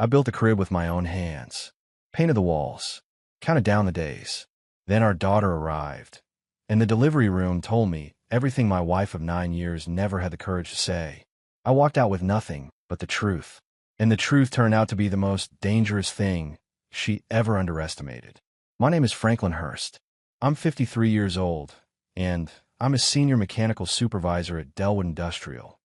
I built the crib with my own hands, painted the walls, counted down the days. Then our daughter arrived, and the delivery room told me everything my wife of 9 years never had the courage to say. I walked out with nothing but the truth, and the truth turned out to be the most dangerous thing she ever underestimated. My name is Franklin Hurst. I'm 53 years old, and I'm a senior mechanical supervisor at Delwood Industrial.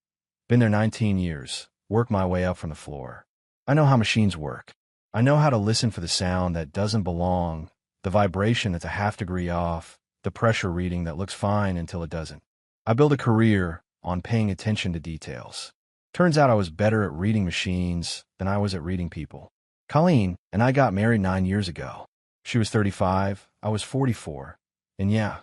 Been there 19 years, worked my way up from the floor. I know how machines work. I know how to listen for the sound that doesn't belong, the vibration that's a half degree off, the pressure reading that looks fine until it doesn't. I built a career on paying attention to details. Turns out I was better at reading machines than I was at reading people. Colleen and I got married 9 years ago. She was 35, I was 44, and yeah,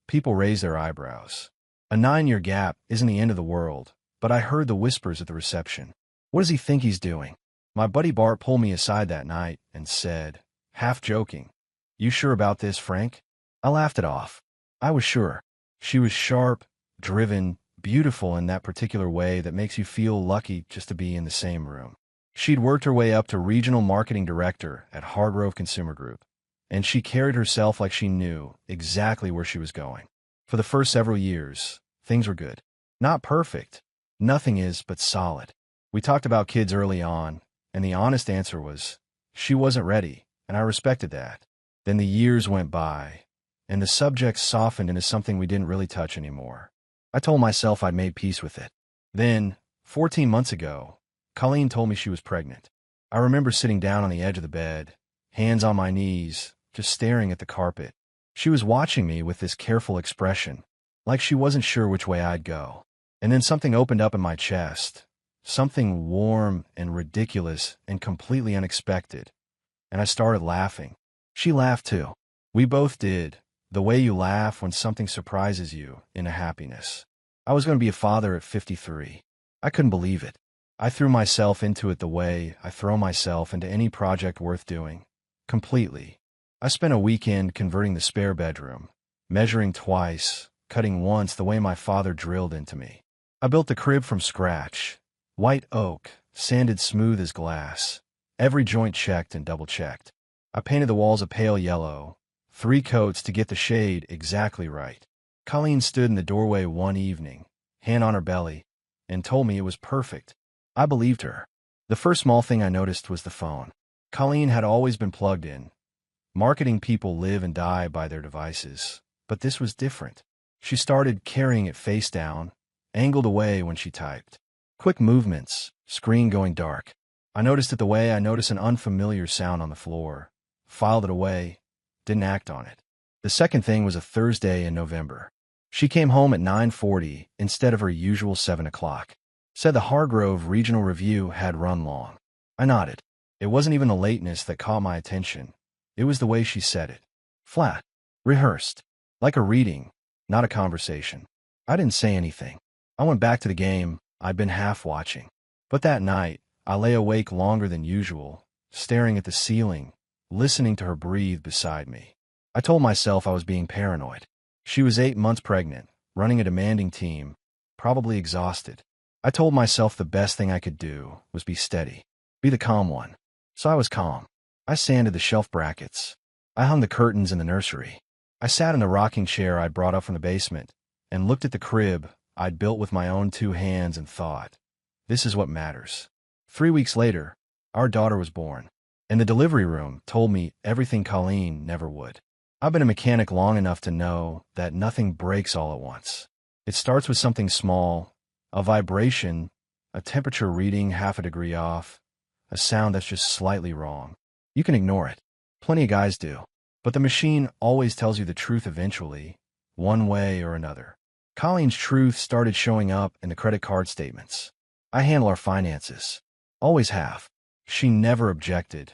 people raised their eyebrows. A 9-year gap isn't the end of the world, but I heard the whispers at the reception. What does he think he's doing? My buddy Bart pulled me aside that night and said, half joking, "You sure about this, Frank?" I laughed it off. I was sure. She was sharp, driven, beautiful in that particular way that makes you feel lucky just to be in the same room. She'd worked her way up to regional marketing director at Hargrove Consumer Group, and she carried herself like she knew exactly where she was going. For the first several years, things were good. Not perfect. Nothing is, but solid. We talked about kids early on, and the honest answer was, she wasn't ready, and I respected that. Then the years went by, and the subject softened into something we didn't really touch anymore. I told myself I'd made peace with it. Then, 14 months ago, Colleen told me she was pregnant. I remember sitting down on the edge of the bed, hands on my knees, just staring at the carpet. She was watching me with this careful expression, like she wasn't sure which way I'd go. And then something opened up in my chest, something warm and ridiculous and completely unexpected, and I started laughing. She laughed too. We both did, the way you laugh when something surprises you into happiness. I was going to be a father at 53. I couldn't believe it. I threw myself into it the way I throw myself into any project worth doing, completely. I spent a weekend converting the spare bedroom, measuring twice, cutting once the way my father drilled into me. I built the crib from scratch, white oak, sanded smooth as glass, every joint checked and double-checked. I painted the walls a pale yellow, 3 coats to get the shade exactly right. Colleen stood in the doorway one evening, hand on her belly, and told me it was perfect. I believed her. The first small thing I noticed was the phone. Colleen had always been plugged in. Marketing people live and die by their devices, but this was different. She started carrying it face down, angled away when she typed. Quick movements, screen going dark. I noticed it the way I notice an unfamiliar sound on the floor. Filed it away, didn't act on it. The second thing was a Thursday in November. She came home at 9:40 instead of her usual 7 o'clock. Said the Hargrove Regional Review had run long. I nodded. It wasn't even the lateness that caught my attention. It was the way she said it. Flat. Rehearsed. Like a reading, not a conversation. I didn't say anything. I went back to the game I'd been half watching. But that night, I lay awake longer than usual, staring at the ceiling, listening to her breathe beside me. I told myself I was being paranoid. She was 8 months pregnant, running a demanding team, probably exhausted. I told myself the best thing I could do was be steady, be the calm one. So I was calm. I sanded the shelf brackets. I hung the curtains in the nursery. I sat in the rocking chair I'd brought up from the basement and looked at the crib I'd built with my own 2 hands and thought, this is what matters. 3 weeks later, our daughter was born, and the delivery room told me everything Colleen never would. I've been a mechanic long enough to know that nothing breaks all at once. It starts with something small, a vibration, a temperature reading half a degree off, a sound that's just slightly wrong. You can ignore it. Plenty of guys do. But the machine always tells you the truth eventually, one way or another. Colleen's truth started showing up in the credit card statements. I handle our finances. Always have. She never objected.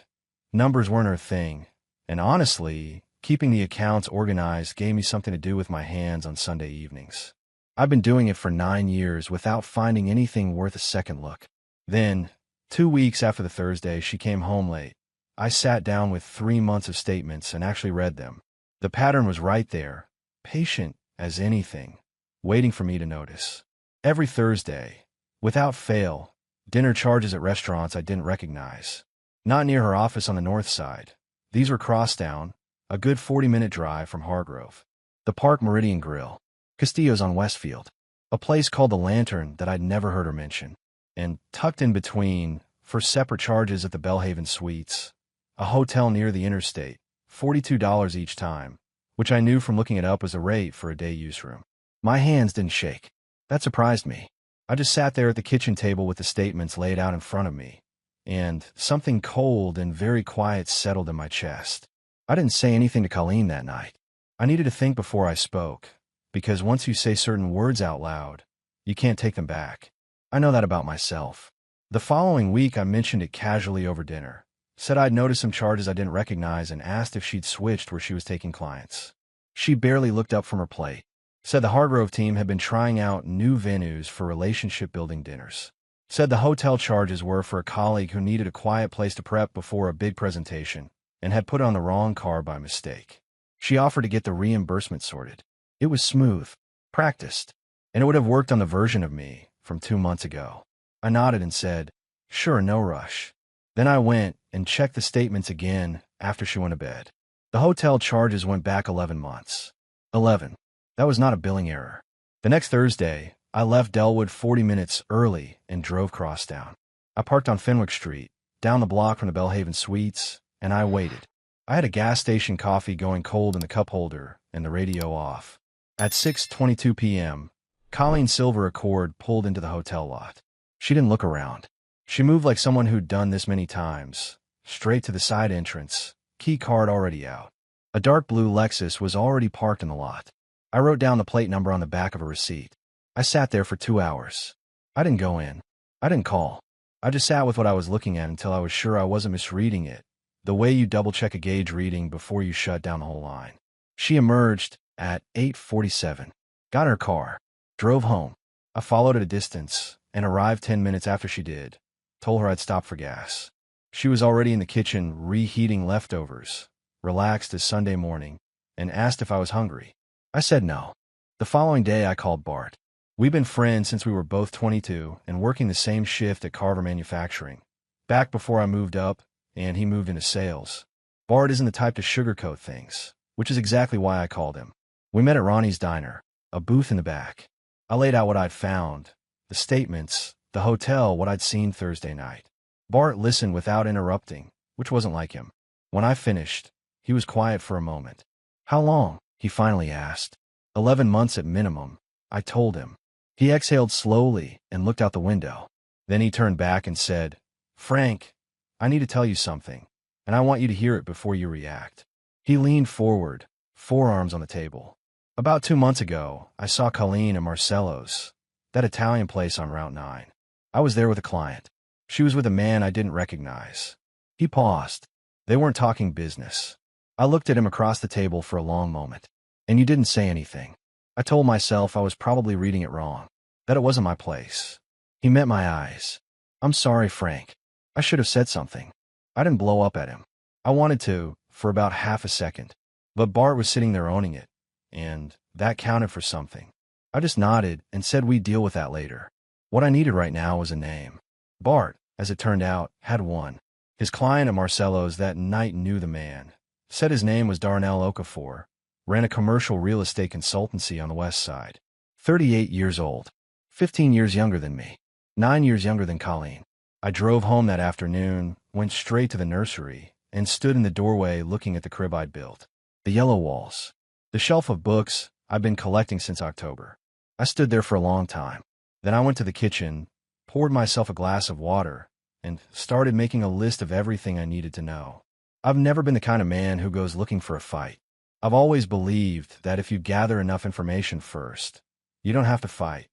Numbers weren't her thing. And honestly, keeping the accounts organized gave me something to do with my hands on Sunday evenings. I've been doing it for 9 years without finding anything worth a second look. Then, 2 weeks after the Thursday she came home late, I sat down with 3 months of statements and actually read them. The pattern was right there, patient as anything, waiting for me to notice. Every Thursday, without fail, dinner charges at restaurants I didn't recognize. Not near her office on the north side. These were Crosstown, a good 40-minute drive from Hargrove. The Park Meridian Grill. Castillo's on Westfield. A place called the Lantern that I'd never heard her mention. And tucked in between, for separate charges at the Bellhaven Suites, a hotel near the interstate, $42 each time, which I knew from looking it up was a rate for a day use room. My hands didn't shake. That surprised me. I just sat there at the kitchen table with the statements laid out in front of me, and something cold and very quiet settled in my chest. I didn't say anything to Colleen that night. I needed to think before I spoke, because once you say certain words out loud, you can't take them back. I know that about myself. The following week, I mentioned it casually over dinner, said I'd noticed some charges I didn't recognize, and asked if she'd switched where she was taking clients. She barely looked up from her plate. Said the Hargrove team had been trying out new venues for relationship-building dinners. Said the hotel charges were for a colleague who needed a quiet place to prep before a big presentation and had put on the wrong car by mistake. She offered to get the reimbursement sorted. It was smooth, practiced, and it would have worked on the version of me from 2 months ago. I nodded and said, "Sure, no rush." Then I went and checked the statements again after she went to bed. The hotel charges went back 11 months. 11. That was not a billing error. The next Thursday, I left Delwood 40 minutes early and drove Crosstown. I parked on Fenwick Street, down the block from the Bellhaven Suites, and I waited. I had a gas station coffee going cold in the cup holder and the radio off. At 6:22 p.m., Colleen's silver Accord pulled into the hotel lot. She didn't look around. She moved like someone who'd done this many times, straight to the side entrance, key card already out. A dark blue Lexus was already parked in the lot. I wrote down the plate number on the back of a receipt. I sat there for 2 hours. I didn't go in. I didn't call. I just sat with what I was looking at until I was sure I wasn't misreading it, the way you double-check a gauge reading before you shut down the whole line. She emerged at 8:47, got in her car, drove home. I followed at a distance and arrived 10 minutes after she did, told her I'd stop for gas. She was already in the kitchen reheating leftovers, relaxed as Sunday morning, and asked if I was hungry. I said no. The following day, I called Bart. We've been friends since we were both 22 and working the same shift at Carver Manufacturing, back before I moved up and he moved into sales. Bart isn't the type to sugarcoat things, which is exactly why I called him. We met at Ronnie's Diner, a booth in the back. I laid out what I'd found, the statements, the hotel, what I'd seen Thursday night. Bart listened without interrupting, which wasn't like him. When I finished, he was quiet for a moment. "How long?" he finally asked. 11 months at minimum, I told him. He exhaled slowly and looked out the window. Then he turned back and said, "Frank, I need to tell you something, and I want you to hear it before you react." He leaned forward, forearms on the table. "About 2 months ago, I saw Colleen at Marcello's, that Italian place on Route 9. I was there with a client. She was with a man I didn't recognize." He paused. They weren't talking business. I looked at him across the table for a long moment. "And you didn't say anything." I told myself I was probably reading it wrong, that it wasn't my place. He met my eyes. "I'm sorry, Frank. I should have said something." I didn't blow up at him. I wanted to, for about half a second. But Bart was sitting there owning it, and that counted for something. I just nodded and said we'd deal with that later. What I needed right now was a name. Bart, as it turned out, had one. His client at Marcello's that night knew the man. Said his name was Darnell Okafor, ran a commercial real estate consultancy on the west side. 38 years old, 15 years younger than me, 9 years younger than Colleen. I drove home that afternoon, went straight to the nursery, and stood in the doorway looking at the crib I'd built. The yellow walls, the shelf of books I've been collecting since October. I stood there for a long time. Then I went to the kitchen, poured myself a glass of water, and started making a list of everything I needed to know. I've never been the kind of man who goes looking for a fight. I've always believed that if you gather enough information first, you don't have to fight.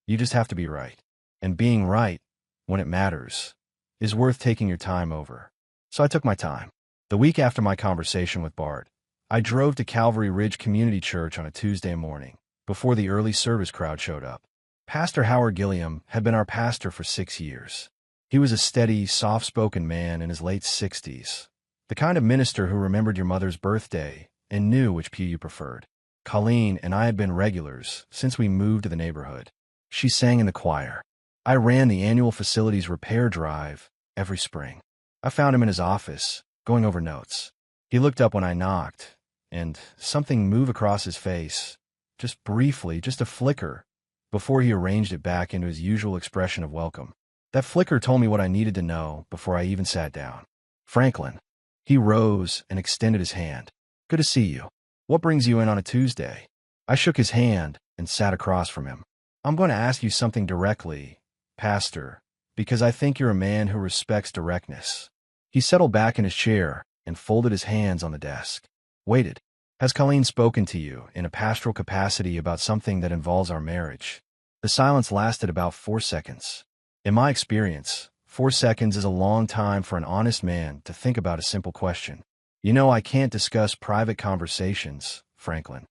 You just have to be right. And being right, when it matters, is worth taking your time over. So I took my time. The week after my conversation with Bart, I drove to Calvary Ridge Community Church on a Tuesday morning, before the early service crowd showed up. Pastor Howard Gilliam had been our pastor for 6 years. He was a steady, soft-spoken man in his late 60s, the kind of minister who remembered your mother's birthday and knew which pew you preferred. Colleen and I had been regulars since we moved to the neighborhood. She sang in the choir. I ran the annual facilities repair drive every spring. I found him in his office, going over notes. He looked up when I knocked, and something moved across his face, just briefly, just a flicker, before he arranged it back into his usual expression of welcome. That flicker told me what I needed to know before I even sat down. Franklin. He rose and extended his hand. Good to see you. What brings you in on a Tuesday? I shook his hand and sat across from him. I'm going to ask you something directly, Pastor, because I think you're a man who respects directness. He settled back in his chair and folded his hands on the desk. Waited. Has Colleen spoken to you in a pastoral capacity about something that involves our marriage? The silence lasted about 4 seconds. In my experience, 4 seconds is a long time for an honest man to think about a simple question. You know, I can't discuss private conversations, Franklin.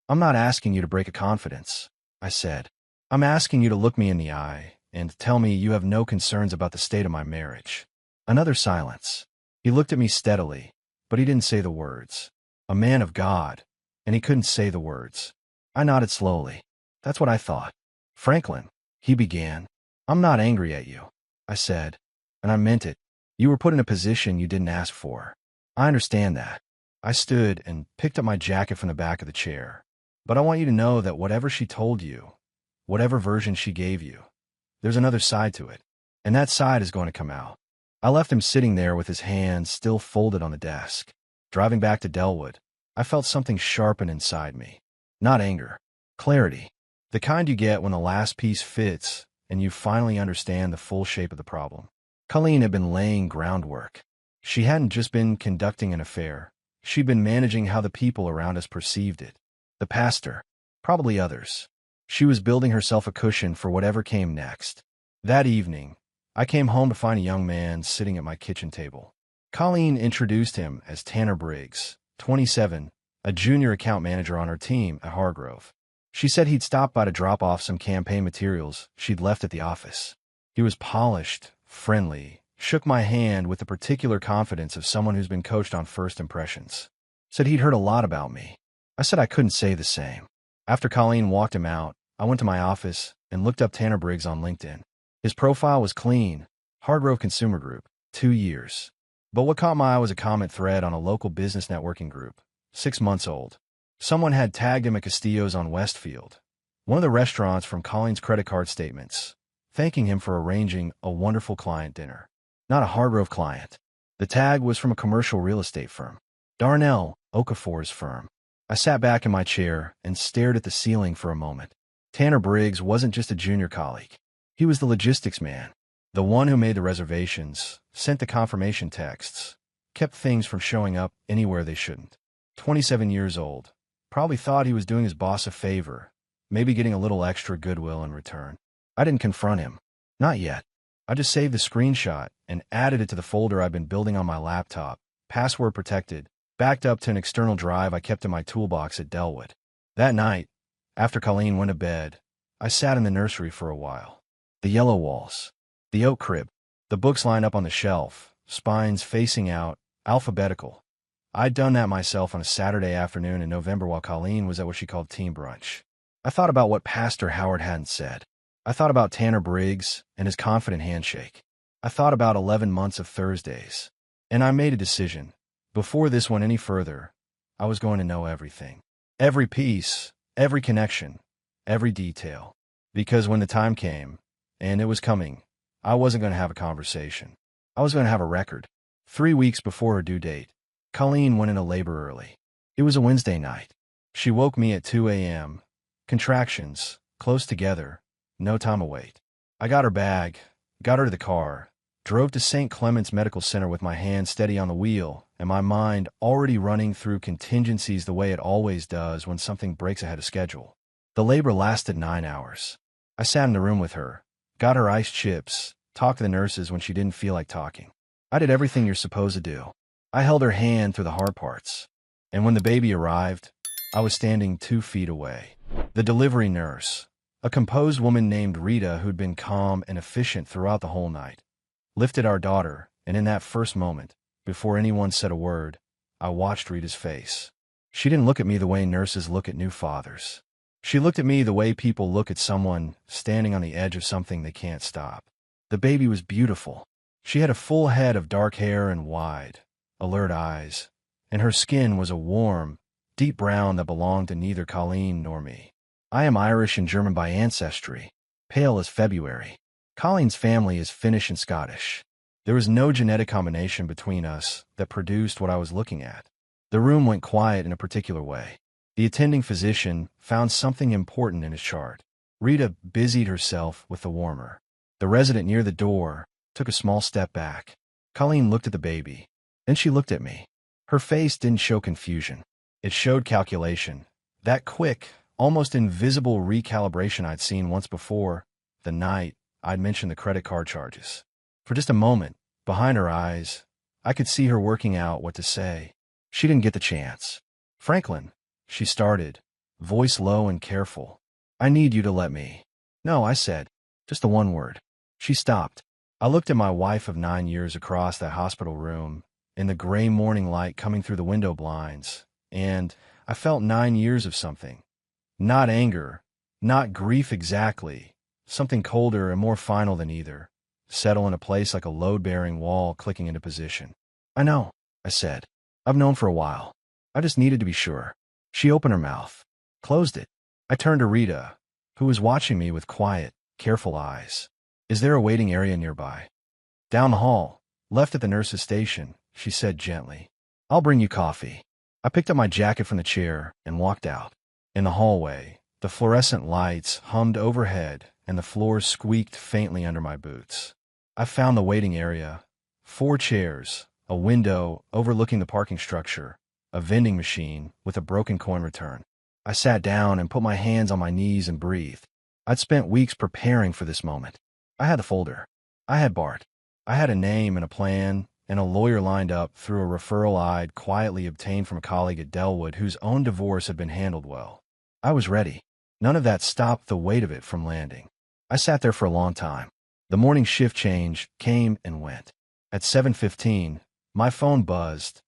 I'm not asking you to break a confidence, I said. I'm asking you to look me in the eye and tell me you have no concerns about the state of my marriage. Another silence. He looked at me steadily, but he didn't say the words. A man of God, and he couldn't say the words. I nodded slowly. That's what I thought. Franklin, he began. I'm not angry at you, I said, and I meant it. You were put in a position you didn't ask for. I understand that. I stood and picked up my jacket from the back of the chair. But I want you to know that whatever she told you, whatever version she gave you, there's another side to it, and that side is going to come out. I left him sitting there with his hands still folded on the desk. Driving back to Delwood, I felt something sharpen inside me. Not anger. Clarity. The kind you get when the last piece fits and you finally understand the full shape of the problem. Colleen had been laying groundwork. She hadn't just been conducting an affair. She'd been managing how the people around us perceived it. The pastor. Probably others. She was building herself a cushion for whatever came next. That evening, I came home to find a young man sitting at my kitchen table. Colleen introduced him as Tanner Briggs, 27, a junior account manager on her team at Hargrove. She said he'd stopped by to drop off some campaign materials she'd left at the office. He was polished, friendly, shook my hand with the particular confidence of someone who's been coached on first impressions. Said he'd heard a lot about me. I said I couldn't say the same. After Colleen walked him out, I went to my office and looked up Tanner Briggs on LinkedIn. His profile was clean, Hargrove Consumer Group, 2 years. But what caught my eye was a comment thread on a local business networking group, 6 months old. Someone had tagged him at Castillo's on Westfield, one of the restaurants from Colleen's credit card statements, thanking him for arranging a wonderful client dinner. Not a Hargrove client. The tag was from a commercial real estate firm, Darnell Okafor's firm. I sat back in my chair and stared at the ceiling for a moment. Tanner Briggs wasn't just a junior colleague. He was the logistics man, the one who made the reservations, sent the confirmation texts, kept things from showing up anywhere they shouldn't. 27 years old. Probably thought he was doing his boss a favor, maybe getting a little extra goodwill in return. I didn't confront him. Not yet. I just saved the screenshot and added it to the folder I've been building on my laptop, password protected, backed up to an external drive I kept in my toolbox at Delwood. That night, after Colleen went to bed, I sat in the nursery for a while. The yellow walls, the oak crib, the books lined up on the shelf, spines facing out, alphabetical. I'd done that myself on a Saturday afternoon in November while Colleen was at what she called team brunch. I thought about what Pastor Howard hadn't said. I thought about Tanner Briggs and his confident handshake. I thought about 11 months of Thursdays. And I made a decision. Before this went any further, I was going to know everything. Every piece, every connection, every detail. Because when the time came, and it was coming, I wasn't going to have a conversation. I was going to have a record. 3 weeks before her due date, Colleen went into labor early. It was a Wednesday night. She woke me at 2 a.m. Contractions, close together, no time to wait. I got her bag, got her to the car, drove to St. Clement's Medical Center with my hand steady on the wheel and my mind already running through contingencies the way it always does when something breaks ahead of schedule. The labor lasted 9 hours. I sat in the room with her, got her iced chips, talked to the nurses when she didn't feel like talking. I did everything you're supposed to do. I held her hand through the hard parts. And when the baby arrived, I was standing 2 feet away. The delivery nurse, a composed woman named Rita who'd been calm and efficient throughout the whole night, lifted our daughter, and in that first moment, before anyone said a word, I watched Rita's face. She didn't look at me the way nurses look at new fathers. She looked at me the way people look at someone standing on the edge of something they can't stop. The baby was beautiful. She had a full head of dark hair and wide, alert eyes, and her skin was a warm, deep brown that belonged to neither Colleen nor me. I am Irish and German by ancestry, pale as February. Colleen's family is Finnish and Scottish. There was no genetic combination between us that produced what I was looking at. The room went quiet in a particular way. The attending physician found something important in his chart. Rita busied herself with the warmer. The resident near the door took a small step back. Colleen looked at the baby. Then she looked at me. Her face didn't show confusion. It showed calculation. That quick, almost invisible recalibration I'd seen once before, the night I'd mentioned the credit card charges. For just a moment, behind her eyes, I could see her working out what to say. She didn't get the chance. "Franklin," she started, voice low and careful. "I need you to let me." "No," I said. Just the one word. She stopped. I looked at my wife of 9 years across that hospital room, in the gray morning light coming through the window blinds, and I felt 9 years of something. Not anger, not grief exactly, something colder and more final than either, settle in a place like a load-bearing wall clicking into position. "I know," I said. "I've known for a while. I just needed to be sure." She opened her mouth, closed it. I turned to Rita, who was watching me with quiet, careful eyes. "Is there a waiting area nearby?" "Down the hall, left at the nurse's station," she said gently. "I'll bring you coffee." I picked up my jacket from the chair and walked out. In the hallway, the fluorescent lights hummed overhead and the floor squeaked faintly under my boots. I found the waiting area. 4 chairs, a window overlooking the parking structure, a vending machine with a broken coin return. I sat down and put my hands on my knees and breathed. I'd spent weeks preparing for this moment. I had the folder. I had Bart. I had a name and a plan and a lawyer lined up through a referral I'd quietly obtained from a colleague at Delwood whose own divorce had been handled well. I was ready. None of that stopped the weight of it from landing. I sat there for a long time. The morning shift change came and went. At 7:15, my phone buzzed.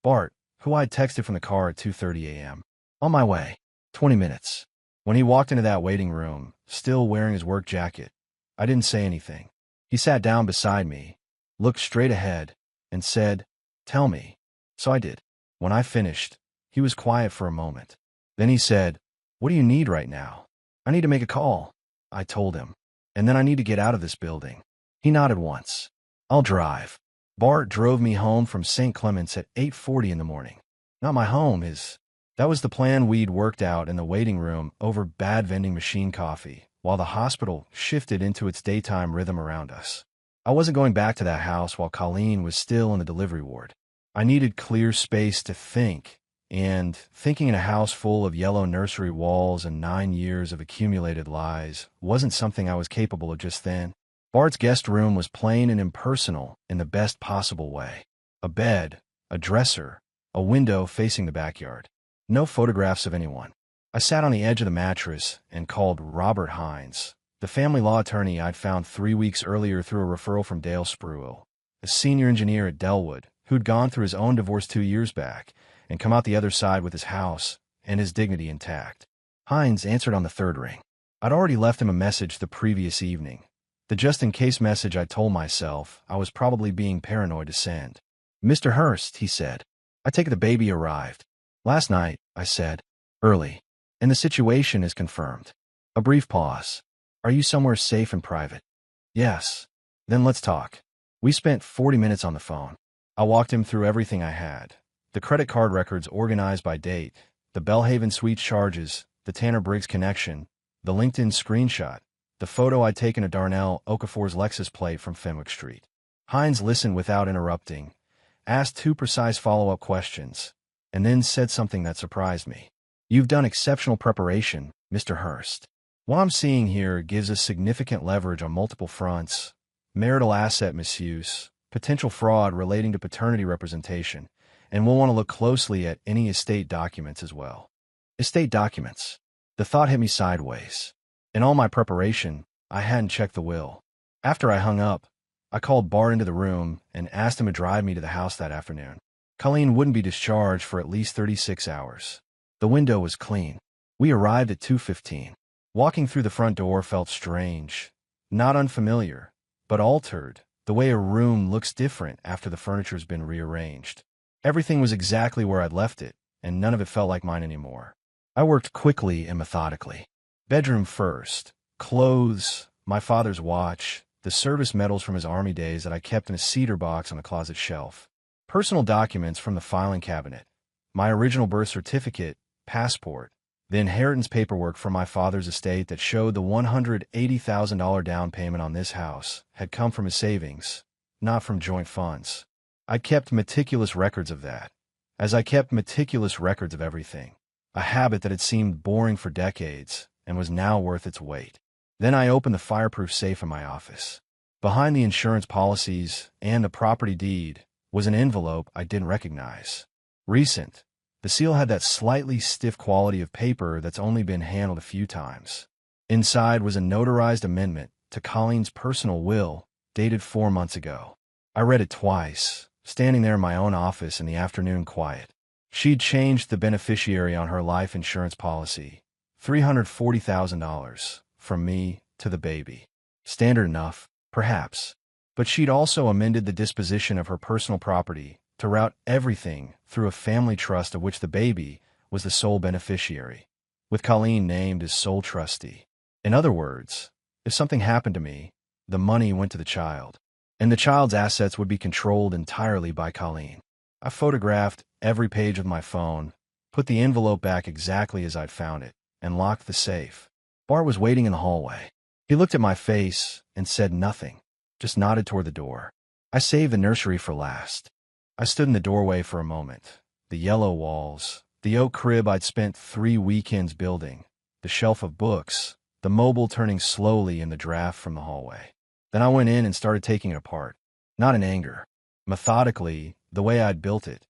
Bart, who I'd texted from the car at 2:30 a.m. "On my way. 20 minutes. When he walked into that waiting room, still wearing his work jacket, I didn't say anything. He sat down beside me, looked straight ahead, and said, "Tell me." So I did. When I finished, he was quiet for a moment. Then he said, "What do you need right now?" "I need to make a call," I told him. "And then I need to get out of this building." He nodded once. "I'll drive." Bart drove me home from St. Clement's at 8:40 in the morning. Not my home, that was the plan we'd worked out in the waiting room over bad vending machine coffee, while the hospital shifted into its daytime rhythm around us. I wasn't going back to that house while Colleen was still in the delivery ward. I needed clear space to think, and thinking in a house full of yellow nursery walls and 9 years of accumulated lies wasn't something I was capable of just then. Bart's guest room was plain and impersonal in the best possible way. A bed, a dresser, a window facing the backyard. No photographs of anyone. I sat on the edge of the mattress and called Robert Hines, the family law attorney I'd found 3 weeks earlier through a referral from Dale Spruill, a senior engineer at Delwood who'd gone through his own divorce 2 years back and come out the other side with his house and his dignity intact. Hines answered on the 3rd ring. I'd already left him a message the previous evening. The just-in-case message I told myself I was probably being paranoid to send. "Mr. Hurst," he said, "I take it the baby arrived." "Last night," I said, "early. And the situation is confirmed." A brief pause. "Are you somewhere safe and private?" "Yes." "Then let's talk." We spent 40 minutes on the phone. I walked him through everything I had. The credit card records organized by date, the Belhaven Suites charges, the Tanner Briggs connection, the LinkedIn screenshot, the photo I'd taken of Darnell Okafor's Lexus plate from Fenwick Street. Hines listened without interrupting, asked 2 precise follow-up questions, and then said something that surprised me. "You've done exceptional preparation, Mr. Hurst. What I'm seeing here gives us significant leverage on multiple fronts: marital asset misuse, potential fraud relating to paternity representation, and we'll want to look closely at any estate documents as well." Estate documents. The thought hit me sideways. In all my preparation, I hadn't checked the will. After I hung up, I called Bart into the room and asked him to drive me to the house that afternoon. Colleen wouldn't be discharged for at least 36 hours. The window was clean. We arrived at 2:15. Walking through the front door felt strange, not unfamiliar, but altered, The way a room looks different after the furniture's been rearranged. Everything was exactly where I'd left it, and none of it felt like mine anymore. I worked quickly and methodically. Bedroom first. Clothes, my father's watch, the service medals from his army days that I kept in a cedar box on the closet shelf. Personal documents from the filing cabinet. My original birth certificate, passport, the inheritance paperwork from my father's estate that showed the $180,000 down payment on this house had come from his savings, not from joint funds. I kept meticulous records of that, as I kept meticulous records of everything, a habit that had seemed boring for decades and was now worth its weight. Then I opened the fireproof safe in my office. Behind the insurance policies and a property deed was an envelope I didn't recognize. Recent. The seal had that slightly stiff quality of paper that's only been handled a few times. Inside was a notarized amendment to Colleen's personal will, dated 4 months ago. I read it twice, standing there in my own office in the afternoon quiet. She'd changed the beneficiary on her life insurance policy, $340,000, from me to the baby. Standard enough, perhaps. But she'd also amended the disposition of her personal property to route everything through a family trust of which the baby was the sole beneficiary, with Colleen named as sole trustee. In other words, if something happened to me, the money went to the child, and the child's assets would be controlled entirely by Colleen. I photographed every page with my phone, put the envelope back exactly as I'd found it, and locked the safe. Bart was waiting in the hallway. He looked at my face and said nothing, just nodded toward the door. I saved the nursery for last. I stood in the doorway for a moment. The yellow walls, the oak crib I'd spent 3 weekends building, the shelf of books, the mobile turning slowly in the draft from the hallway. Then I went in and started taking it apart, not in anger, methodically, the way I'd built it,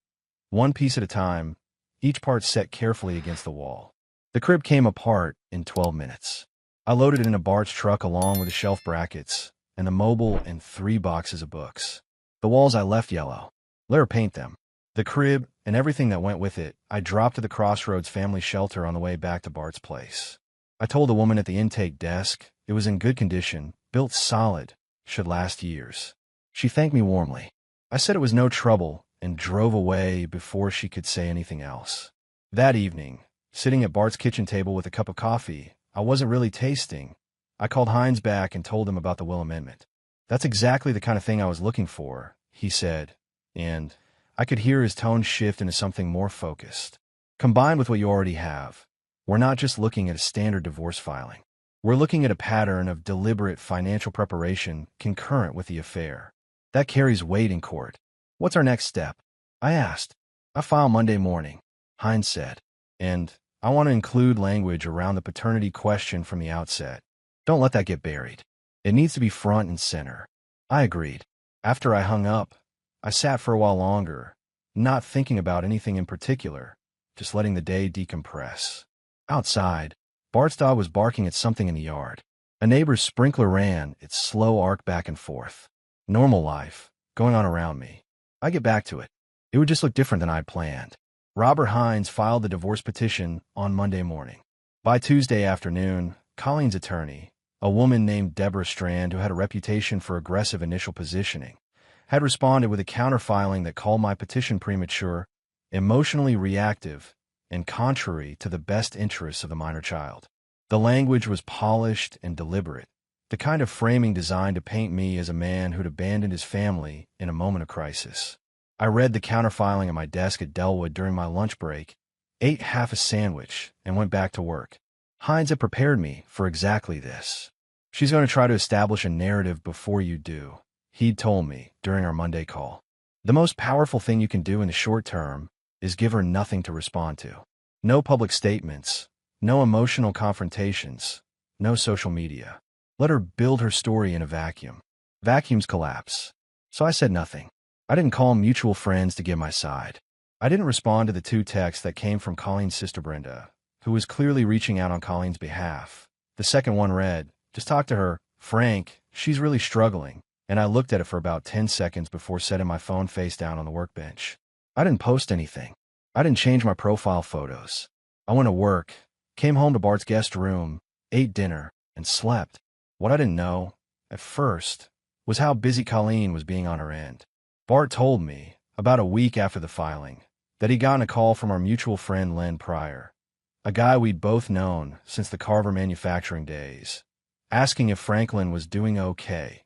one piece at a time, each part set carefully against the wall. The crib came apart in 12 minutes. I loaded it in a Bart's truck along with the shelf brackets and the mobile and 3 boxes of books. The walls I left yellow. Let her paint them. The crib and everything that went with it, I dropped at the Crossroads family shelter on the way back to Bart's place. I told the woman at the intake desk it was in good condition, built solid, should last years. She thanked me warmly. I said it was no trouble and drove away before she could say anything else. That evening, sitting at Bart's kitchen table with a cup of coffee I wasn't really tasting, I called Hines back and told him about the will amendment. That's exactly the kind of thing I was looking for, he said, and I could hear his tone shift into something more focused. Combined with what you already have, we're not just looking at a standard divorce filing. We're looking at a pattern of deliberate financial preparation concurrent with the affair. That carries weight in court. What's our next step? I asked. I file Monday morning, Hines said, and I want to include language around the paternity question from the outset. Don't let that get buried. It needs to be front and center. I agreed. After I hung up, I sat for a while longer, not thinking about anything in particular, just letting the day decompress. Outside, Bart's dog was barking at something in the yard. A neighbor's sprinkler ran its slow arc back and forth. Normal life, going on around me. I get back to it. It would just look different than I'd planned. Robert Hines filed the divorce petition on Monday morning. By Tuesday afternoon, Colleen's attorney, a woman named Deborah Strand who had a reputation for aggressive initial positioning, had responded with a counterfiling that called my petition premature, emotionally reactive, and contrary to the best interests of the minor child. The language was polished and deliberate, the kind of framing designed to paint me as a man who'd abandoned his family in a moment of crisis. I read the counterfiling at my desk at Delwood during my lunch break, ate half a sandwich, and went back to work. Hines had prepared me for exactly this. She's going to try to establish a narrative before you do, he'd told me during our Monday call. The most powerful thing you can do in the short term is give her nothing to respond to. No public statements, no emotional confrontations, no social media. Let her build her story in a vacuum. Vacuums collapse. So I said nothing. I didn't call mutual friends to get my side. I didn't respond to the 2 texts that came from Colleen's sister Brenda, who was clearly reaching out on Colleen's behalf. The second one read, "Just talk to her, Frank, she's really struggling," and I looked at it for about 10 seconds before setting my phone face down on the workbench. I didn't post anything. I didn't change my profile photos. I went to work, came home to Bart's guest room, ate dinner, and slept. What I didn't know, at first, was how busy Colleen was being on her end. Bart told me, about a week after the filing, that he'd gotten a call from our mutual friend Len Pryor, a guy we'd both known since the Carver manufacturing days, asking if Franklin was doing okay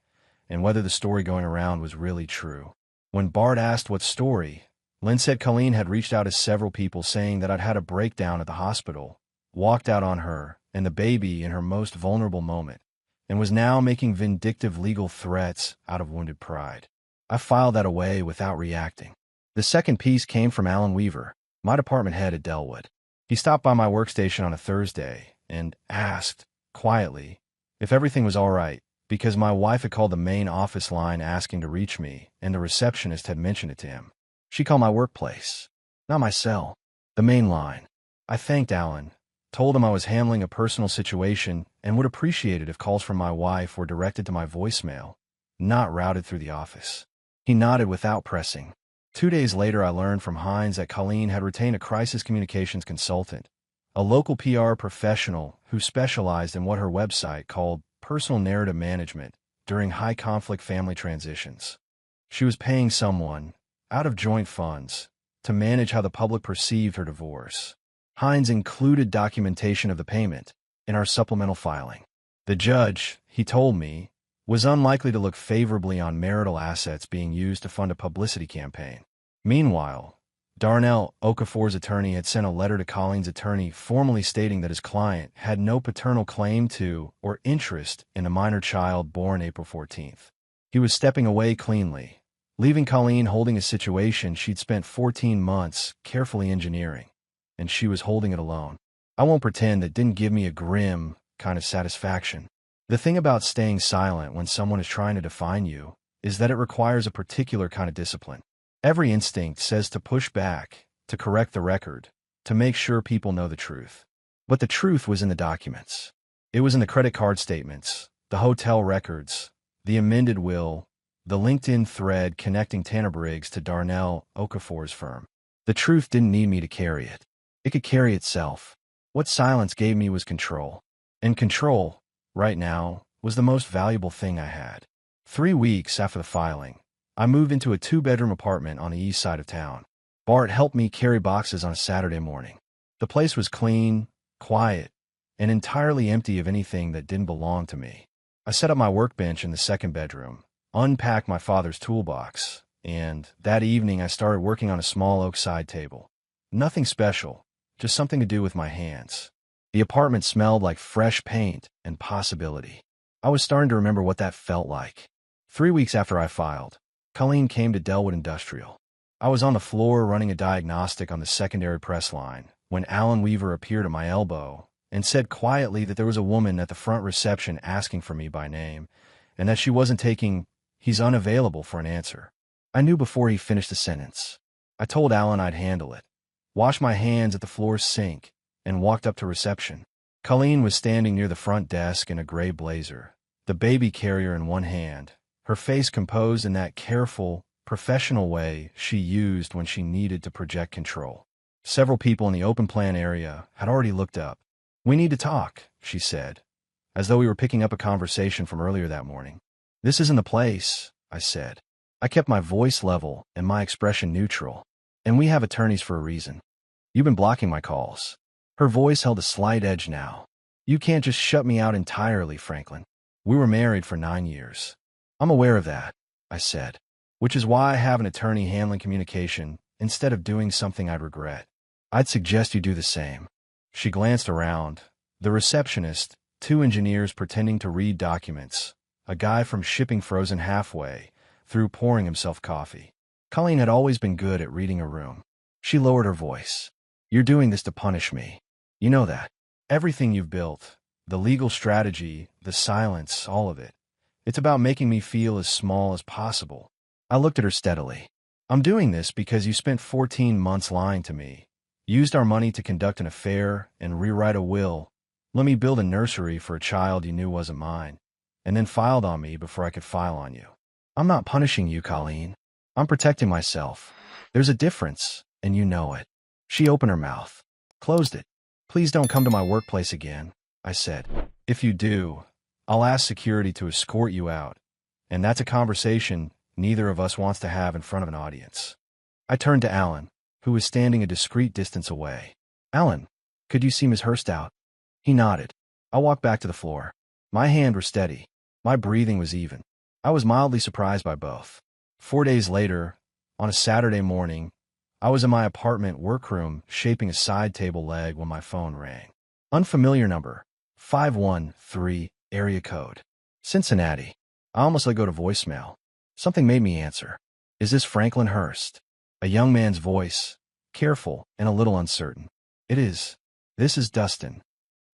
and whether the story going around was really true. When Bart asked what story, Len said Colleen had reached out to several people saying that I'd had a breakdown at the hospital, walked out on her and the baby in her most vulnerable moment, and was now making vindictive legal threats out of wounded pride. I filed that away without reacting. The second piece came from Alan Weaver, my department head at Delwood. He stopped by my workstation on a Thursday and asked, quietly, if everything was all right, because my wife had called the main office line asking to reach me, and the receptionist had mentioned it to him. She called my workplace, not my cell, the main line. I thanked Alan, told him I was handling a personal situation and would appreciate it if calls from my wife were directed to my voicemail, not routed through the office. He nodded without pressing. 2 days later, I learned from Hines that Colleen had retained a crisis communications consultant, a local PR professional who specialized in what her website called personal narrative management during high-conflict family transitions. She was paying someone, out of joint funds, to manage how the public perceived her divorce. Hines included documentation of the payment in our supplemental filing. The judge, he told me, was unlikely to look favorably on marital assets being used to fund a publicity campaign. Meanwhile, Darnell Okafor's attorney had sent a letter to Colleen's attorney formally stating that his client had no paternal claim to or interest in a minor child born April 14th. He was stepping away cleanly, leaving Colleen holding a situation she'd spent 14 months carefully engineering, and she was holding it alone. I won't pretend that didn't give me a grim kind of satisfaction. The thing about staying silent when someone is trying to define you is that it requires a particular kind of discipline. Every instinct says to push back, to correct the record, to make sure people know the truth. But the truth was in the documents. It was in the credit card statements, the hotel records, the amended will, the LinkedIn thread connecting Tanner Briggs to Darnell Okafor's firm. The truth didn't need me to carry it. It could carry itself. What silence gave me was control. And control, right now, was the most valuable thing I had. 3 weeks after the filing, I moved into a 2-bedroom apartment on the east side of town. Bart helped me carry boxes on a Saturday morning. The place was clean, quiet, and entirely empty of anything that didn't belong to me. I set up my workbench in the second bedroom, unpacked my father's toolbox, and that evening I started working on a small oak side table. Nothing special, just something to do with my hands. The apartment smelled like fresh paint and possibility. I was starting to remember what that felt like. 3 weeks after I filed, Colleen came to Delwood Industrial. I was on the floor running a diagnostic on the secondary press line when Alan Weaver appeared at my elbow and said quietly that there was a woman at the front reception asking for me by name and that she wasn't taking, he's unavailable for an answer. I knew before he finished the sentence. I told Alan I'd handle it, washed my hands at the floor sink, and walked up to reception. Colleen was standing near the front desk in a gray blazer, the baby carrier in one hand, her face composed in that careful, professional way she used when she needed to project control. Several people in the open plan area had already looked up. "We need to talk," she said, as though we were picking up a conversation from earlier that morning. "This isn't the place," I said. I kept my voice level and my expression neutral. "And we have attorneys for a reason. You've been blocking my calls." Her voice held a slight edge now. "You can't just shut me out entirely, Franklin. We were married for 9 years. "I'm aware of that," I said, "which is why I have an attorney handling communication instead of doing something I'd regret. I'd suggest you do the same." She glanced around. The receptionist, 2 engineers pretending to read documents, a guy from shipping frozen halfway through pouring himself coffee. Colleen had always been good at reading a room. She lowered her voice. "You're doing this to punish me. You know that. Everything you've built, the legal strategy, the silence, all of it. It's about making me feel as small as possible." I looked at her steadily. "I'm doing this because you spent 14 months lying to me, used our money to conduct an affair and rewrite a will, let me build a nursery for a child you knew wasn't mine, and then filed on me before I could file on you. I'm not punishing you, Colleen. I'm protecting myself. There's a difference, and you know it." She opened her mouth, closed it. "Please don't come to my workplace again," I said. "If you do, I'll ask security to escort you out, And that's a conversation neither of us wants to have in front of an audience. I turned to Alan, who was standing a discreet distance away. Alan, could you see Miss Hurst out? He nodded. I walked back to the floor. My hand was steady. My breathing was even. I was mildly surprised by both. 4 days later, on a Saturday morning, I was in my apartment workroom shaping a side table leg when my phone rang. Unfamiliar number. 513, area code. Cincinnati. I almost let go to voicemail. Something made me answer. Is this Franklin Hurst? A young man's voice, careful and a little uncertain. It is. This is Dustin.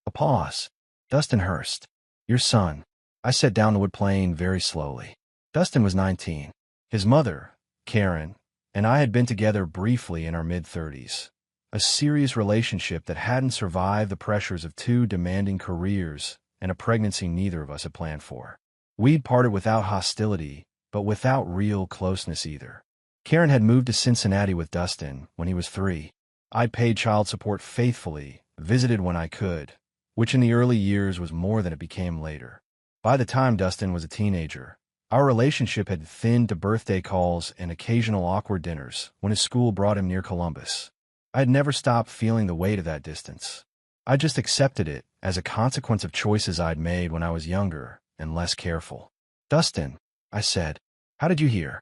A pause. Dustin Hurst. Your son. I set down the wood plane very slowly. Dustin was 19. His mother, Karen, and I had been together briefly in our mid-30s. A serious relationship that hadn't survived the pressures of 2 demanding careers and a pregnancy neither of us had planned for. We'd parted without hostility, but without real closeness either. Karen had moved to Cincinnati with Dustin when he was 3. I paid child support faithfully, visited when I could, which in the early years was more than it became later. By the time Dustin was a teenager, our relationship had thinned to birthday calls and occasional awkward dinners when his school brought him near Columbus. I had never stopped feeling the weight of that distance. I just accepted it as a consequence of choices I'd made when I was younger and less careful. Dustin, I said, how did you hear?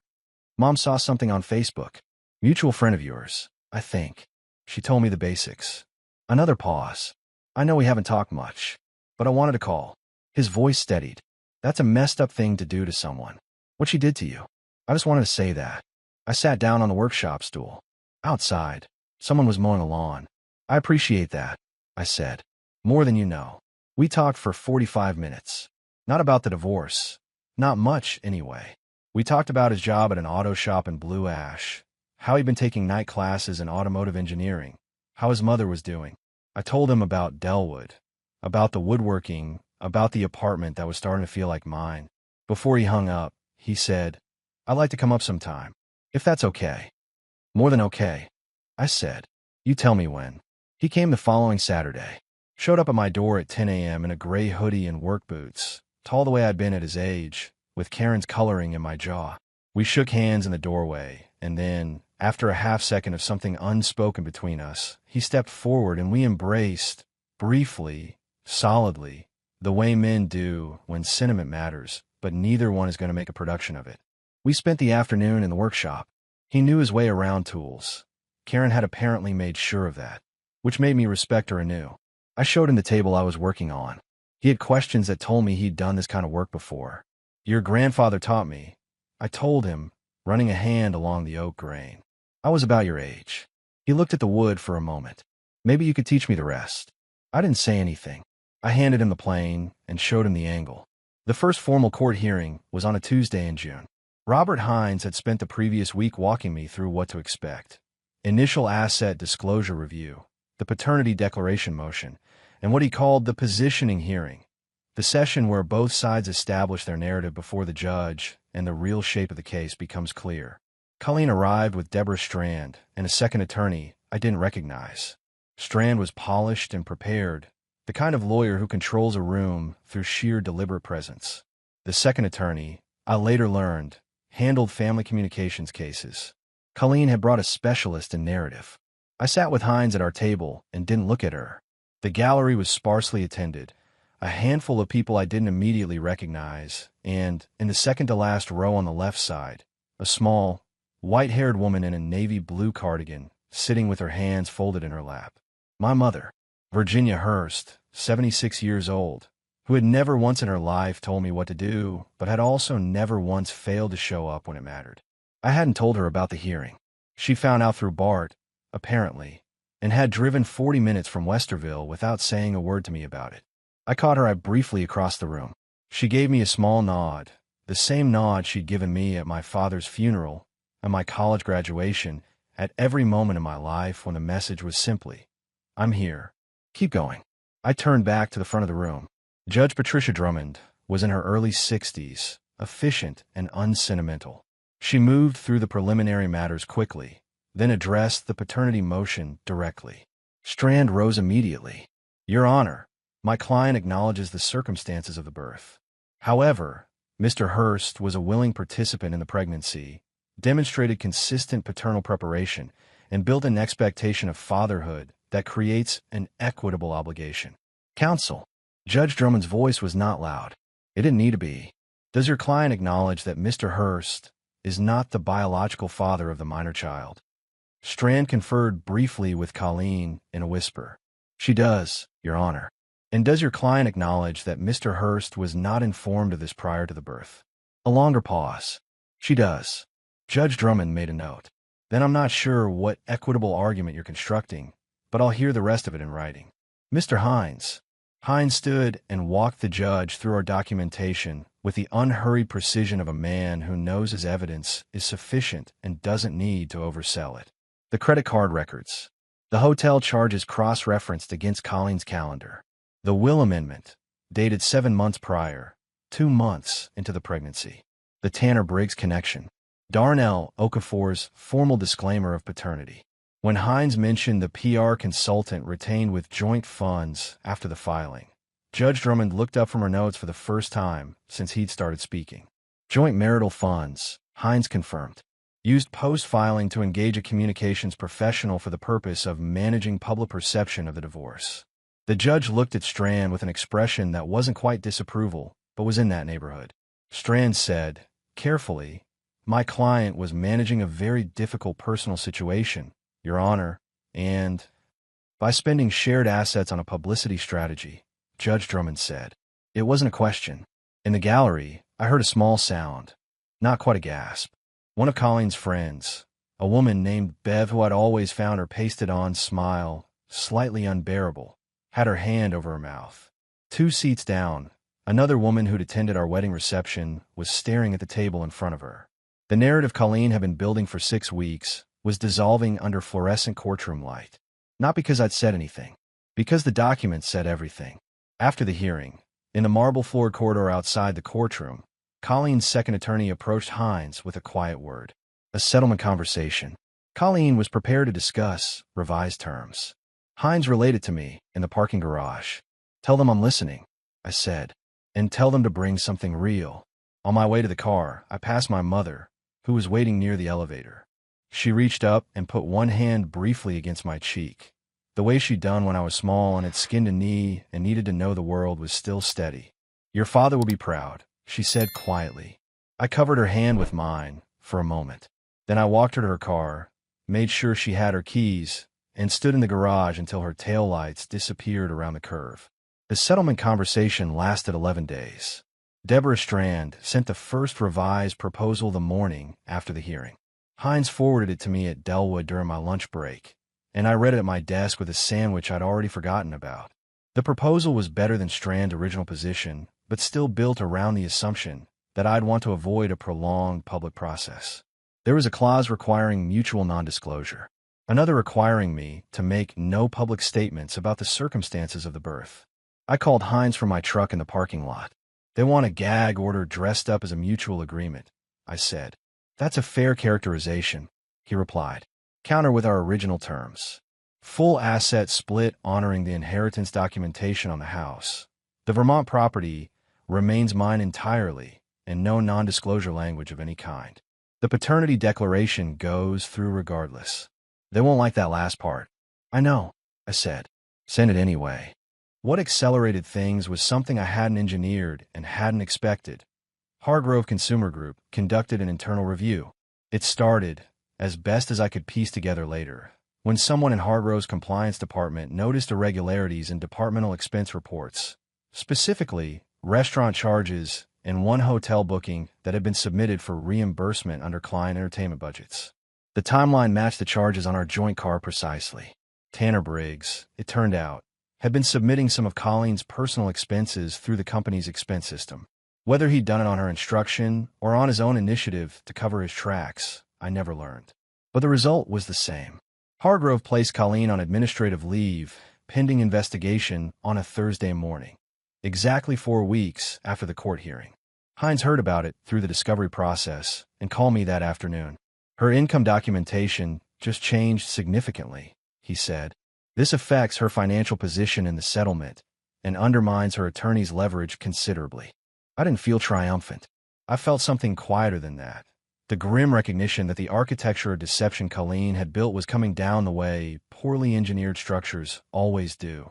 Mom saw something on Facebook. Mutual friend of yours, I think. She told me the basics. Another pause. I know we haven't talked much, but I wanted to call. His voice steadied. That's a messed up thing to do to someone. What she did to you. I just wanted to say that. I sat down on the workshop stool. Outside, someone was mowing a lawn. I appreciate that, I said. More than you know. We talked for 45 minutes. Not about the divorce. Not much, anyway. We talked about his job at an auto shop in Blue Ash, how he'd been taking night classes in automotive engineering, how his mother was doing. I told him about Delwood, about the woodworking, about the apartment that was starting to feel like mine. Before he hung up, he said, I'd like to come up sometime, if that's okay. More than okay, I said. You tell me when. He came the following Saturday. Showed up at my door at 10 a.m. in a gray hoodie and work boots, tall the way I'd been at his age, with Karen's coloring in my jaw. We shook hands in the doorway, and then, after a half-second of something unspoken between us, he stepped forward and we embraced, briefly, solidly, the way men do when sentiment matters, but neither one is going to make a production of it. We spent the afternoon in the workshop. He knew his way around tools. Karen had apparently made sure of that, which made me respect her anew. I showed him the table I was working on. He had questions that told me he'd done this kind of work before. Your grandfather taught me, I told him, running a hand along the oak grain. I was about your age. He looked at the wood for a moment. Maybe you could teach me the rest. I didn't say anything. I handed him the plane and showed him the angle. The first formal court hearing was on a Tuesday in June. Robert Hines had spent the previous week walking me through what to expect. Initial asset disclosure review, the paternity declaration motion, and what he called the positioning hearing, the session where both sides establish their narrative before the judge and the real shape of the case becomes clear. Colleen arrived with Deborah Strand and a second attorney I didn't recognize. Strand was polished and prepared, the kind of lawyer who controls a room through sheer deliberate presence. The second attorney, I later learned, handled family communications cases. Colleen had brought a specialist in narrative. I sat with Hines at our table and didn't look at her. The gallery was sparsely attended, a handful of people I didn't immediately recognize, and, in the second-to-last row on the left side, a small, white-haired woman in a navy blue cardigan, sitting with her hands folded in her lap. My mother, Virginia Hurst, 76 years old, who had never once in her life told me what to do, but had also never once failed to show up when it mattered. I hadn't told her about the hearing. She found out through Bart, apparently, and had driven 40 minutes from Westerville without saying a word to me about it. I caught her eye briefly across the room. She gave me a small nod, the same nod she'd given me at my father's funeral, at my college graduation, at every moment in my life when the message was simply, I'm here. Keep going. I turned back to the front of the room. Judge Patricia Drummond was in her early 60s, efficient and unsentimental. She moved through the preliminary matters quickly, then addressed the paternity motion directly. Strand rose immediately. Your Honor, my client acknowledges the circumstances of the birth. However, Mr. Hurst was a willing participant in the pregnancy, demonstrated consistent paternal preparation, and built an expectation of fatherhood that creates an equitable obligation. Counsel. Judge Drummond's voice was not loud. It didn't need to be. Does your client acknowledge that Mr. Hurst is not the biological father of the minor child? Strand conferred briefly with Colleen in a whisper. She does, Your Honor. And does your client acknowledge that Mr. Hurst was not informed of this prior to the birth? A longer pause. She does. Judge Drummond made a note. Then I'm not sure what equitable argument you're constructing, but I'll hear the rest of it in writing. Mr. Hines. Hines stood and walked the judge through our documentation with the unhurried precision of a man who knows his evidence is sufficient and doesn't need to oversell it. The credit card records. The hotel charges cross-referenced against Colleen's calendar. The will amendment, dated 7 months prior, 2 months into the pregnancy. The Tanner-Briggs connection. Darnell Okafor's formal disclaimer of paternity. When Hines mentioned the PR consultant retained with joint funds after the filing, Judge Drummond looked up from her notes for the first time since he'd started speaking. Joint marital funds, Hines confirmed. Used post-filing to engage a communications professional for the purpose of managing public perception of the divorce. The judge looked at Strand with an expression that wasn't quite disapproval, but was in that neighborhood. Strand said, carefully, my client was managing a very difficult personal situation, Your Honor, and by spending shared assets on a publicity strategy, Judge Drummond said. It wasn't a question. In the gallery, I heard a small sound, not quite a gasp. One of Colleen's friends, a woman named Bev who I'd always found her pasted-on smile slightly unbearable, had her hand over her mouth. 2 seats down, another woman who'd attended our wedding reception was staring at the table in front of her. The narrative Colleen had been building for 6 weeks was dissolving under fluorescent courtroom light. Not because I'd said anything, because the document said everything. After the hearing, in the marble-floored corridor outside the courtroom, Colleen's second attorney approached Hines with a quiet word. A settlement conversation. Colleen was prepared to discuss revised terms. Hines related to me in the parking garage. Tell them I'm listening, I said, and tell them to bring something real. On my way to the car, I passed my mother, who was waiting near the elevator. She reached up and put one hand briefly against my cheek. The way she'd done when I was small and had skinned a knee and needed to know the world was still steady. Your father will be proud, she said quietly. I covered her hand with mine for a moment. Then I walked her to her car, made sure she had her keys, and stood in the garage until her taillights disappeared around the curve. The settlement conversation lasted 11 days. Deborah Strand sent the first revised proposal the morning after the hearing. Hines forwarded it to me at Delwood during my lunch break, and I read it at my desk with a sandwich I'd already forgotten about. The proposal was better than Strand's original position, but still built around the assumption that I'd want to avoid a prolonged public process. There was a clause requiring mutual non-disclosure, another requiring me to make no public statements about the circumstances of the birth. I called Hines from my truck in the parking lot. They want a gag order dressed up as a mutual agreement, I said. That's a fair characterization, he replied. Counter with our original terms. Full asset split honoring the inheritance documentation on the house. The Vermont property remains mine entirely, and no non-disclosure language of any kind. The paternity declaration goes through regardless. They won't like that last part. I know, I said. Send it anyway. What accelerated things was something I hadn't engineered and hadn't expected. Hargrove Consumer Group conducted an internal review. It started, as best as I could piece together later, when someone in Hargrove's compliance department noticed irregularities in departmental expense reports, specifically restaurant charges and one hotel booking that had been submitted for reimbursement under client entertainment budgets. The timeline matched the charges on our joint car precisely. Tanner-Briggs, it turned out, had been submitting some of Colleen's personal expenses through the company's expense system. Whether he'd done it on her instruction or on his own initiative to cover his tracks, I never learned. But the result was the same. Hargrove placed Colleen on administrative leave, pending investigation, on a Thursday morning, exactly 4 weeks after the court hearing. Hines heard about it through the discovery process and called me that afternoon. Her income documentation just changed significantly, he said. This affects her financial position in the settlement and undermines her attorney's leverage considerably. I didn't feel triumphant. I felt something quieter than that. The grim recognition that the architecture of deception Colleen had built was coming down the way poorly engineered structures always do.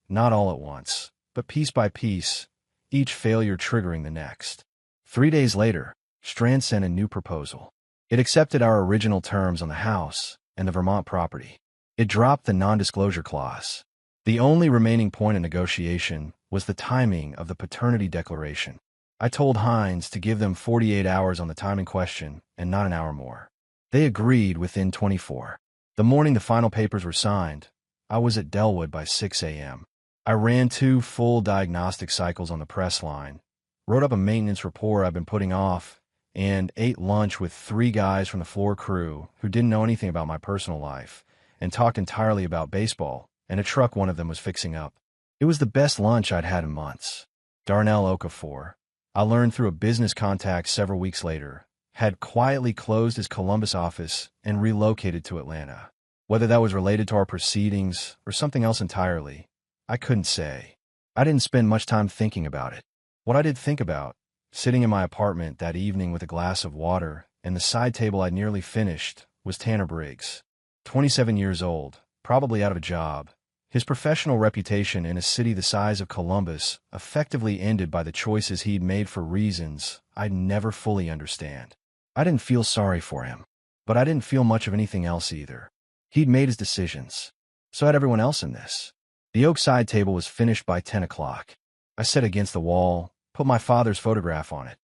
Not all at once, but piece by piece, each failure triggering the next. 3 days later, Strand sent a new proposal. It accepted our original terms on the house and the Vermont property. It dropped the non-disclosure clause. The only remaining point of negotiation was the timing of the paternity declaration. I told Hines to give them 48 hours on the time in question and not an hour more. They agreed within 24. The morning the final papers were signed, I was at Delwood by 6 a.m. I ran 2 full diagnostic cycles on the press line, wrote up a maintenance report I've been putting off, and ate lunch with 3 guys from the floor crew who didn't know anything about my personal life and talked entirely about baseball and a truck one of them was fixing up. It was the best lunch I'd had in months. Darnell Okafor, I learned through a business contact several weeks later, had quietly closed his Columbus office and relocated to Atlanta. Whether that was related to our proceedings or something else entirely, I couldn't say. I didn't spend much time thinking about it. What I did think about, sitting in my apartment that evening with a glass of water and the side table I'd nearly finished, was Tanner Briggs. 27 years old, probably out of a job. His professional reputation in a city the size of Columbus effectively ended by the choices he'd made for reasons I'd never fully understand. I didn't feel sorry for him, but I didn't feel much of anything else either. He'd made his decisions. So had everyone else in this. The oak side table was finished by 10 o'clock. I sat against the wall, put my father's photograph on it,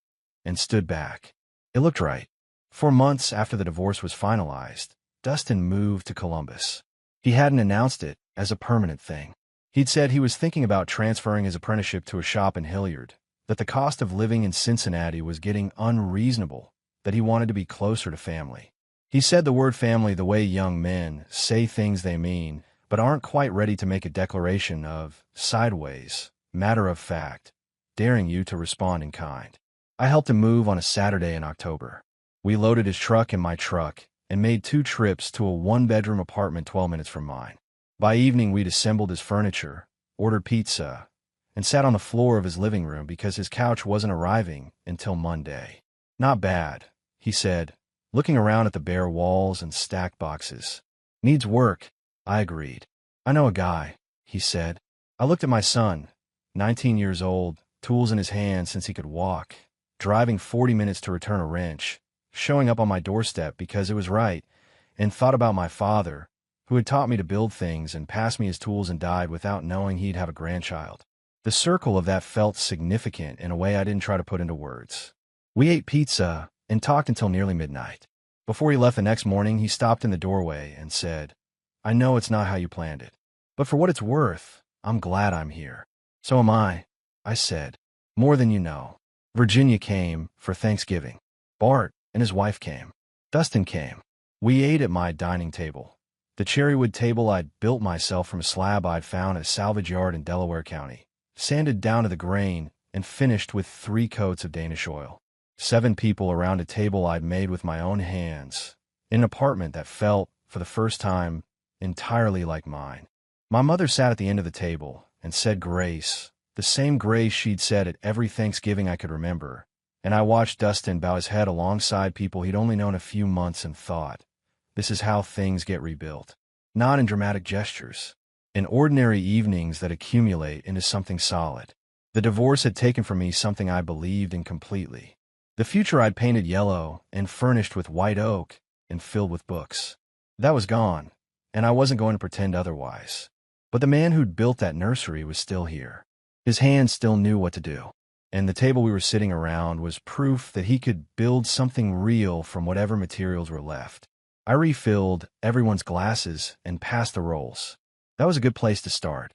and stood back. It looked right. 4 months after the divorce was finalized, Dustin moved to Columbus. He hadn't announced it as a permanent thing. He'd said he was thinking about transferring his apprenticeship to a shop in Hilliard, that the cost of living in Cincinnati was getting unreasonable, that he wanted to be closer to family. He said the word family the way young men say things they mean, but aren't quite ready to make a declaration of, sideways, matter of fact, daring you to respond in kind. I helped him move on a Saturday in October. We loaded his truck in my truck and made 2 trips to a 1-bedroom apartment 12 minutes from mine. By evening, we'd assembled his furniture, ordered pizza, and sat on the floor of his living room because his couch wasn't arriving until Monday. Not bad, he said, looking around at the bare walls and stacked boxes. Needs work, I agreed. I know a guy, he said. I looked at my son, 19 years old, tools in his hands since he could walk, driving 40 minutes to return a wrench, showing up on my doorstep because it was right, and thought about my father, who had taught me to build things and passed me his tools and died without knowing he'd have a grandchild. The circle of that felt significant in a way I didn't try to put into words. We ate pizza and talked until nearly midnight. Before he left the next morning, he stopped in the doorway and said, I know it's not how you planned it, but for what it's worth, I'm glad I'm here. So am I said. More than you know. Virginia came for Thanksgiving. Bart and his wife came. Dustin came. We ate at my dining table, the cherrywood table I'd built myself from a slab I'd found at a salvage yard in Delaware County, sanded down to the grain and finished with 3 coats of Danish oil. 7 people around a table I'd made with my own hands, in an apartment that felt, for the first time, entirely like mine. My mother sat at the end of the table and said grace, the same grace she'd said at every Thanksgiving I could remember, and I watched Dustin bow his head alongside people he'd only known a few months and thought, this is how things get rebuilt. Not in dramatic gestures, in ordinary evenings that accumulate into something solid. The divorce had taken from me something I believed in completely. The future I'd painted yellow and furnished with white oak and filled with books. That was gone, and I wasn't going to pretend otherwise. But the man who'd built that nursery was still here. His hands still knew what to do, and the table we were sitting around was proof that he could build something real from whatever materials were left. I refilled everyone's glasses and passed the rolls. That was a good place to start.